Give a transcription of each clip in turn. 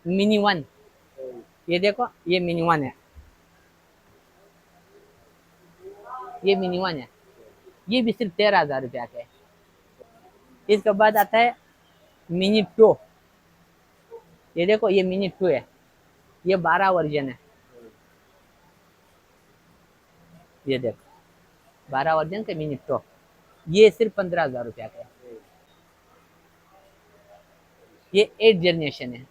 Mini one, ये देखो ये मिनी वन है, ये मिनी वन है, ये भी सिर्फ 13,000 रुपया का है। इसके बाद आता है मिनी टू, ये देखो ये मिनी टू है, ये 12 वर्जन है, ये देखो 12 वर्जन का मिनी टू, ये सिर्फ 15,000 रुपया का है। ये 8 जनरेशन है,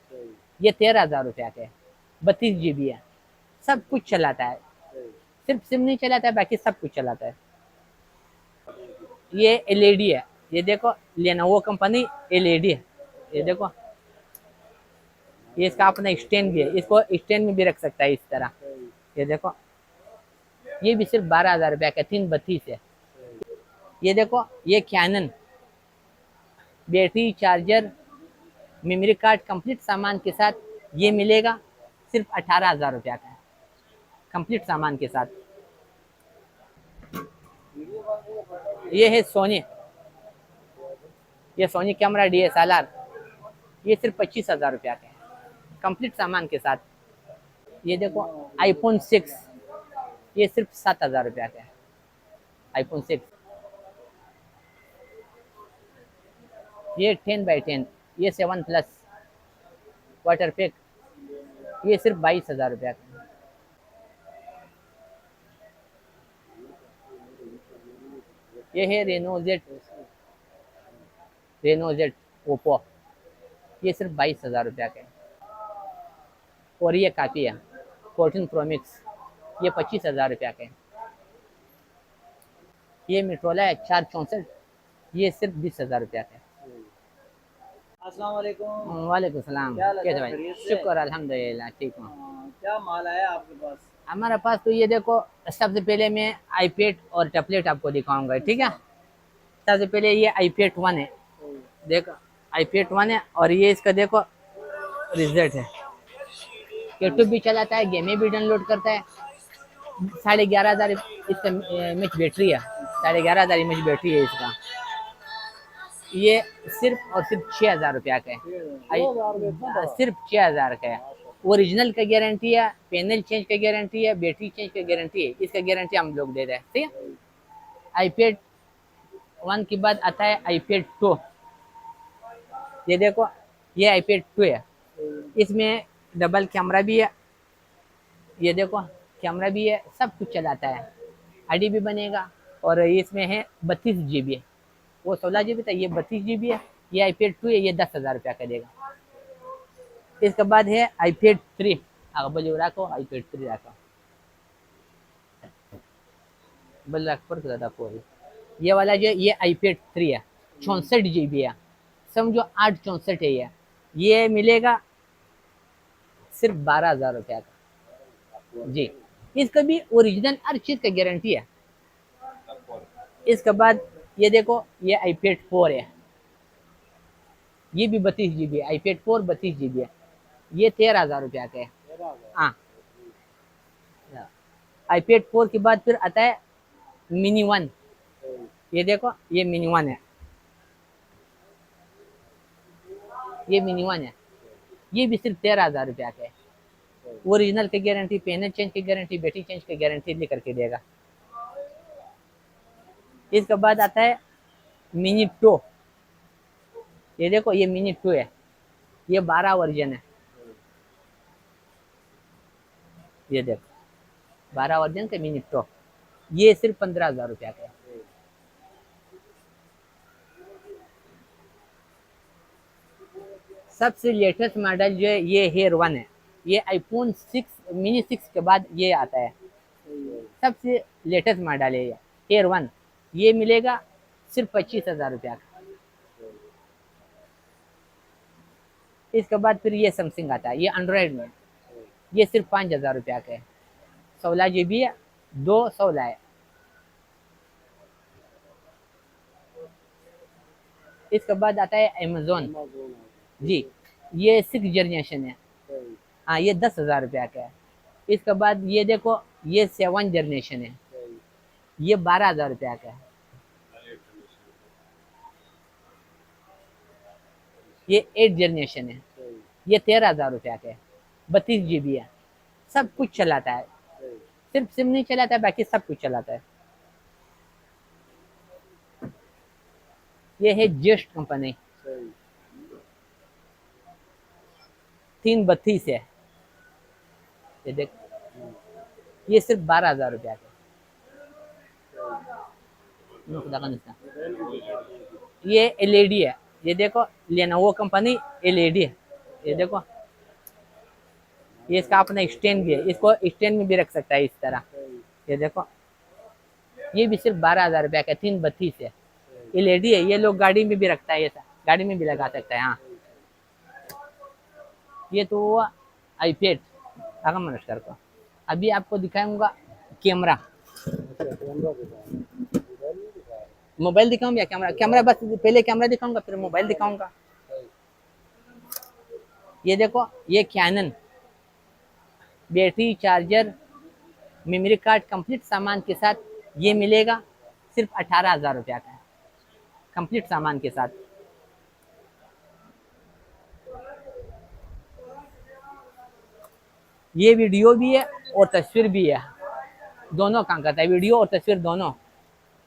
ये 13,000 रुपया का है, 32 GB है, सब कुछ चलाता है, सिर्फ सिम नहीं चलाता है, बाकी सब कुछ चलाता है। ये एलईडी है, ये देखो लेनोवो कंपनी एलईडी है, ये देखो ये इसका अपना स्टैंड भी है, इसको स्टैंड में भी रख सकता है इस तरह, ये देखो ये भी सिर्फ 12,000 रुपया का, 332 है। ये देखो ये Canon, battery charger memory card complete सामान के साथ ये मिलेगा, सिर्फ 18,000 रुपया का है, कंप्लीट सामान के साथ। ये है सोनी, ये सोनी कैमरा DSLR, ये सिर्फ 25,000 रुपया का है, कंप्लीट सामान के साथ। ये देखो iPhone 6, ये सिर्फ 7,000 रुपया का है, iPhone 6। ये 10x10, ये 7 प्लस वाटर पैक, ये सिर्फ 22,000 रुपया का है। ये है रेनो जेड ओप्पो, ये सिर्फ 22,000 रुपया का है। और ये काफ़ी है 14 प्रो मैक्स, ये 25,000 रुपया का है। ये मिट्रोला है 464, ये सिर्फ 20,000 रुपया का है। अस्सलाम वालेकुम। वालेकुम सलाम, क्या हाल है कैसे सर, भाई? खैरियत से? शुक्र अल्हम्दुलिल्लाह, ठीक हूँ। क्या माल आया आपके पास? हमारे पास तो ये देखो, सबसे पहले मैं आईपैड और टैबलेट आपको दिखाऊंगा, ठीक है। सबसे पहले ये आईपैड 1 है, देखो आईपैड 1 है, और ये इसका देखो रिजल्ट है, यूट्यूब भी चलाता है, गेमें भी डाउनलोड करता है। 11,500 इसका एमएच बैटरी है, 11,500 एमएच बैटरी है इसका। ये सिर्फ और सिर्फ 6,000 रुपया का है, 2,000 सिर्फ 6,000 का है। ओरिजिनल का गारंटी है, पैनल चेंज का गारंटी है, बैटरी चेंज का गारंटी है, इसका गारंटी हम लोग दे रहे हैं, ठीक है। आईपैड 1 के बाद आता है आईपैड 2, ये देखो ये आईपैड 2 है, इसमें डबल कैमरा भी है, ये देखो कैमरा भी है, सब कुछ चलाता है, आईडी भी बनेगा। और इसमें है 32 GB है, वो 16 GB था, ये 32 GB है। ये आईपैड 2 है, ये 10,000 रुपया का देगा। इसके बाद है आईपैड 3, बोलो रखो आईपैड 3 रखो, बोल रख पर ज़्यादा कोई। ये वाला जो ये आईपैड 3 है, 64 GB है, समझो 864 है। ये मिलेगा सिर्फ 12,000 रुपया का जी। इसका भी ओरिजिनल हर चीज़ का गारंटी है। इसके बाद ये देखो ये आईपैड 4 है, ये भी 32 GB है, आईपैड 4 32 GB है, ये 13,000 रुपया का है। हाँ, आईपैड 4 के बाद फिर आता है मिनी वन, ये देखो ये मिनी वन है, ये मिनी वन है, ये भी सिर्फ 13,000 रुपया का है। ओरिजिनल की गारंटी, पैनल चेंज की गारंटी, बैटरी चेंज की गारंटी लेकर के देगा। इसके बाद आता है मिनी टू, ये देखो ये मिनी टू है, ये 12 वर्जन है, ये देखो 12 वर्जन का मिनी टू, ये सिर्फ 15,000 रुपया का है। सबसे लेटेस्ट मॉडल जो है ये हेयर 1 है, ये आईफोन 6 मिनी 6 के बाद ये आता है, सबसे लेटेस्ट मॉडल है ये हेयर 1, ये मिलेगा सिर्फ 25,000 रुपया का। इसके बाद फिर ये सैमसंग आता है, ये एंड्रॉयड में, ये सिर्फ 5,000 रुपया का है, 16 GB है, 216 है। इसके बाद आता है अमेजोन जी, ये 6 जनरेशन है, हाँ ये 10,000 रुपया का है। इसके बाद ये देखो ये 7 जनरेशन है, ये 12,000 रुपया का है। ये 8 जनरेशन है, ये 13,000 रुपया का है, 32 GB है, सब कुछ चलाता है, सही सिर्फ सिम नहीं चलाता है, बाकी सब कुछ चलाता है। ये है जेस्ट कंपनी, सही 332 है, ये देख, ये सिर्फ 12,000 रुपया का है। ये LED है, ये देखो लेनोवो कंपनी LED है, ये देखो, ये इसका अपना स्टैंड भी है, इसको स्टैंड में भी रख सकता है इस तरह, सही ये देखो, ये भी सिर्फ 12,000 रुपया का, 332 है, LED है, ये लोग गाड़ी में भी रखता है, ऐसा गाड़ी में भी लगा सकता है। हाँ, ये तो हुआ आईपैड आगा मनस्कर को। अभी आपको दिखाऊंगा कैमरा, अच्छा कैमरा दिखाओ, मोबाइल नहीं दिखाया मोबाइल दिखाऊं या कैमरा? कैमरा बस, पहले कैमरा दिखाऊंगा फिर मोबाइल दिखाऊंगा। सही ये देखो, ये Canon, battery, charger, memory card complete सामान के साथ ये मिलेगा, सिर्फ 18,000 रुपया का है, कंप्लीट सामान के साथ। ये वीडियो भी है और तस्वीर भी है, दोनों काम करता है, वीडियो और तस्वीर दोनों।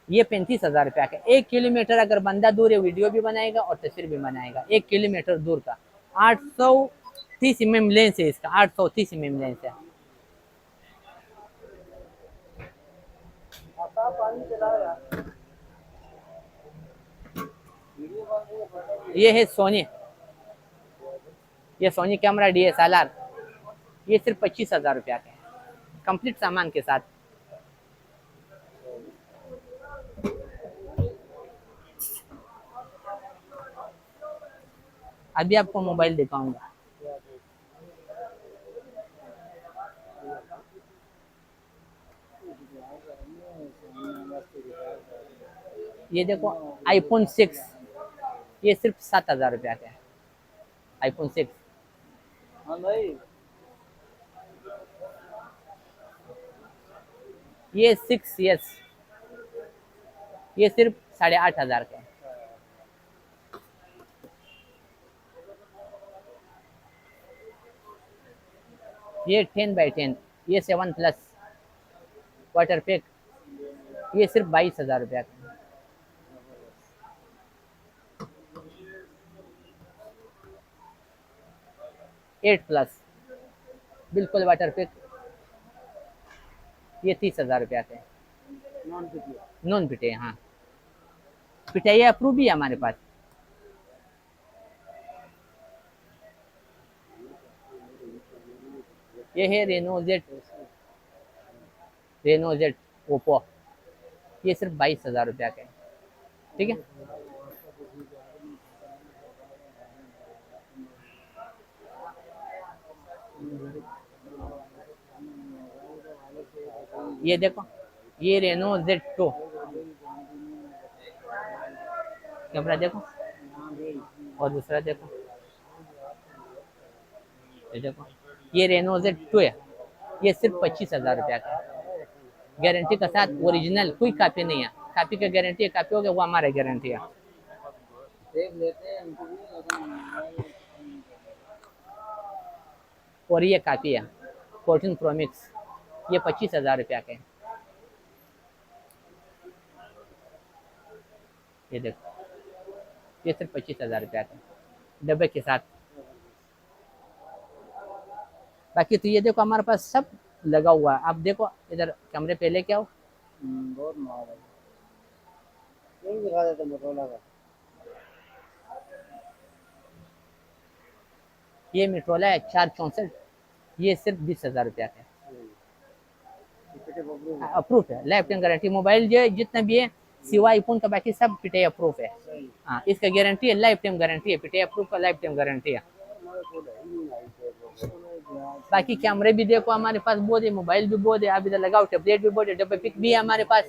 ये 35,000 रुपया का, 1 किलोमीटर अगर बंदा दूर है वीडियो भी बनाएगा और तस्वीर भी बनाएगा, 1 किलोमीटर दूर का। 830 mm लेंस है इसका, 830 mm लेंस है। आता पानी चला यार, वीडियो कॉल नहीं पता ये है सोनी, ये सोनी कैमरा DSLR, ये सिर्फ 25,000 रुपया का है, कंप्लीट सामान के साथ। अभी आपको मोबाइल दिखाऊंगा, ये देखो iPhone 6, ये सिर्फ 7,000 रुपया का है, iPhone 6। हाँ भाई ये 6S, ये सिर्फ 8,500 का है। ये 10x10, ये 7+ वाटर पैक, ये सिर्फ 22,000 रुपया का है। एट प्लस बिल्कुल वाटर पैक, ये 30,000 रुपया का है, नॉन पिटी नॉन पिटे। हाँ, पिटाई अप्रूव भी है हमारे पास। ये है रेनो जेड ओप्पो, ये सिर्फ 22,000 रुपया का है, ठीक है। ये देखो, ये रेनो Z2 कैमरा देखो, और दूसरा देखो, ये देखो, ये रेनो Z2 है, ये सिर्फ 25,000 रुपया का है, गारंटी के साथ, ओरिजिनल, कोई कॉपी नहीं है, कॉपी का गारंटी है, कॉपी हो गया वो हमारा गारंटी है। देख लेते हैं हमको भी लगा और ये कॉपी है 14 Pro Max, ये 25,000 रुपया का है, ये देखो, ये सिर्फ 25,000 रुपया का है, डब्बे के साथ। बाकी तो ये देखो हमारे पास सब लगा हुआ है। आप देखो इधर कैमरे पे लेके आओ, बहुत माल है, नहीं दिखा देते मोटरोला का। ये Motorola है 464, ये सिर्फ 20,000 रुपया का है, पिटे बबलू अप्रूव है, लाइफ टाइम गारंटी। मोबाइल जो जितना भी है सिवाय आईफोन का बाकी सब पिटे अप्रूव है। सही हाँ, इसका गारंटी है, लाइफ टाइम गारंटी है, पिटे अप्रूव का लाइफ टाइम गारंटी है। हमारे को नहीं आई थे बाकी कैमरे भी देखो हमारे पास बहुत है, मोबाइल भी बहुत है, आप इधर लगाओ, टेबलेट भी बहुत है, डब्बे पिक भी है हमारे पास,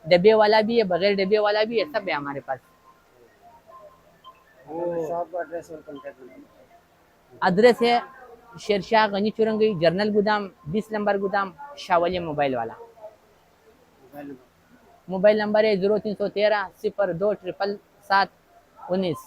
डब्बे वाला भी है, बगैर डब्बे वाला भी है, सब है हमारे पास। शॉप का एड्रेस और कांटेक्ट नंबर। एड्रेस है शेरशाह गनी चुरंगी, जर्नल गोदाम, 20 नंबर गोदाम, शावली मोबाइल वाला। मोबाइल नंबर है 0313 02 777 19।